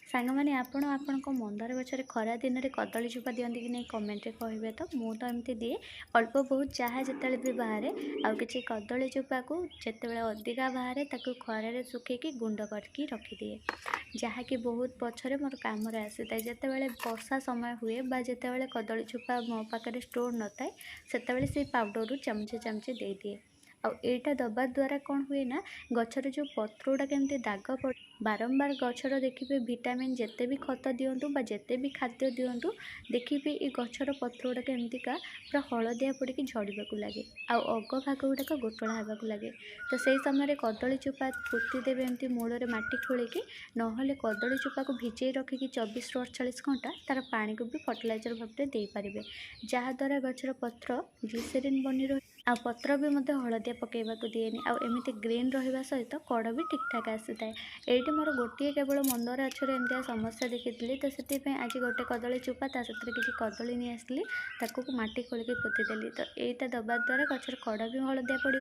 ସାଙ୍ଗମାନେ ଆପଣ ଆପଣଙ୍କ ମନ୍ଦାର ଗଛରେ ଖରା ଦିନରେ କଦଳୀ ଚୋପା ଦିଅନ୍ତି କି ନାହିଁ କମେଣ୍ଟରେ କହିବେ ତ। ମୁଁ ତ ଏମିତି ଦିଏ, ଅଳ୍ପ ବହୁତ ଯାହା ଯେତେବେଳେ ବି ବାହାରେ। ଆଉ କିଛି କଦଳୀ ଚୋପାକୁ ଯେତେବେଳେ ଅଧିକା ବାହାରେ ତାକୁ ଖରାରେ ଶୁଖେଇକି ଗୁଣ୍ଡ କରିକି ରଖିଦିଏ, ଯାହାକି ବହୁତ ପଛରେ ମୋର କାମରେ ଆସିଥାଏ। ଯେତେବେଳେ ବର୍ଷା ସମୟ ହୁଏ ବା ଯେତେବେଳେ କଦଳୀ ଚୋପା ମୋ ପାଖରେ ଷ୍ଟୋର୍ ନଥାଏ, ସେତେବେଳେ ସେଇ ପାଉଡ଼ରରୁ ଚାମଚେ ଚାମଚେ ଦେଇଦିଏ। ଆଉ ଏଇଟା ଦେବା ଦ୍ୱାରା କ'ଣ ହୁଏ ନା, ଗଛରେ ଯେଉଁ ପତ୍ର ଗୁଡ଼ା କେମିତି ଦାଗ ପଡ଼େ, ବାରମ୍ବାର ଗଛର ଦେଖିବେ ଭିଟାମିନ୍ ଯେତେ ବି ଖତ ଦିଅନ୍ତୁ ବା ଯେତେ ବି ଖାଦ୍ୟ ଦିଅନ୍ତୁ, ଦେଖିବେ ଏ ଗଛର ପତ୍ର ଗୁଡ଼ାକ ଏମିତିକା ପୁରା ହଳଦିଆ ପଡ଼ିକି ଝଡ଼ିବାକୁ ଲାଗେ, ଆଉ ଅଗ ଭାଗ ଗୁଡ଼ାକ ଗୋଟଳା ହେବାକୁ ଲାଗେ। ତ ସେଇ ସମୟରେ କଦଳୀ ଚୋପା ପୋତି ଦେବେ ଏମିତି ମୂଳରେ ମାଟି ଖୋଳିକି, ନହେଲେ କଦଳୀ ଚୋପାକୁ ଭିଜେଇ ରଖିକି 24ରୁ 48 ଘଣ୍ଟା ତାର ପାଣିକୁ ବି ଫର୍ଟିଲାଇଜର୍ ଭାବରେ ଦେଇପାରିବେ, ଯାହାଦ୍ୱାରା ଗଛର ପତ୍ର ଗ୍ଲିସେରିନ୍ ବନି ରହି ଆଉ ପତ୍ର ବି ମଧ୍ୟ ହଳଦିଆ ପକାଇବାକୁ ଦିଏନି, ଆଉ ଏମିତି ଗ୍ରୀନ୍ ରହିବା ସହିତ କଡ଼ ବି ଠିକ୍ଠାକ୍ ଆସିଥାଏ। ଏଇଠି ମୋର ଗୋଟିଏ କେବଳ ମନ୍ଦାର ଗଛରେ ଏମିତିଆ ସମସ୍ୟା ଦେଖିଥିଲି, ତ ସେଥିପାଇଁ ଆଜି ଗୋଟେ କଦଳୀ ଚୋପା ତା ସେଥିରେ କିଛି କଦଳୀ ନେଇ ଆସିଥିଲି, ତାକୁ ମାଟି ଖୋଳିକି ପୋତିଦେଲି। ତ ଏଇଟା ଦେବା ଦ୍ୱାରା ଗଛର କଡ଼ ବି ହଳଦିଆ ପଡ଼ିବ।